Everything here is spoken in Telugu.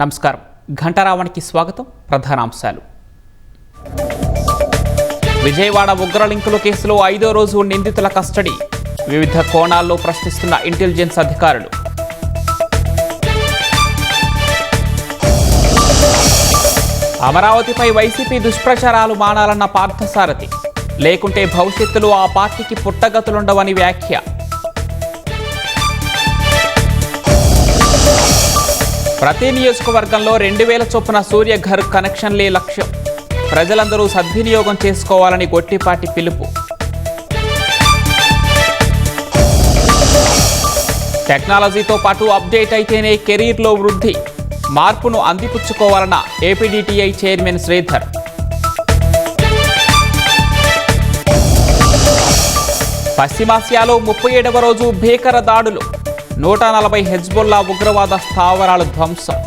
నమస్కారం. ఘంటారావానికి స్వాగతం. ప్రధానాంశాలు. విజయవాడ ఉగ్ర లింకుల కేసులో 5వ రోజు నిందితుల కస్టడీ. వివిధ కోణాల్లో ప్రశ్నిస్తున్న ఇంటెలిజెన్స్ అధికారులు. అమరావతిపై వైసీపీ దుష్ప్రచారాలు మానాలన్న పార్థసారథి. లేకుంటే భవిష్యత్తులో ఆ పార్టీకి పుట్టగతులుండవని వ్యాఖ్య. ప్రతి నియోజకవర్గంలో 2000 చొప్పున సూర్యఘర్ కనెక్షన్లే లక్ష్యం. ప్రజలందరూ సద్వినియోగం చేసుకోవాలని గొట్టిపాటి పిలుపు. టెక్నాలజీతో పాటు అప్డేట్ అయితేనే కెరీర్లో వృద్ధి. మార్పును అందిపుచ్చుకోవాలన్న ఏపీడీటీఐ చైర్మన్ శ్రీధర్. పశ్చిమాసియాలో 37వ రోజు భీకర దాడులు. 140 హెజ్బుల్లా ఉగ్రవాద స్థావరాలు ధ్వంసం.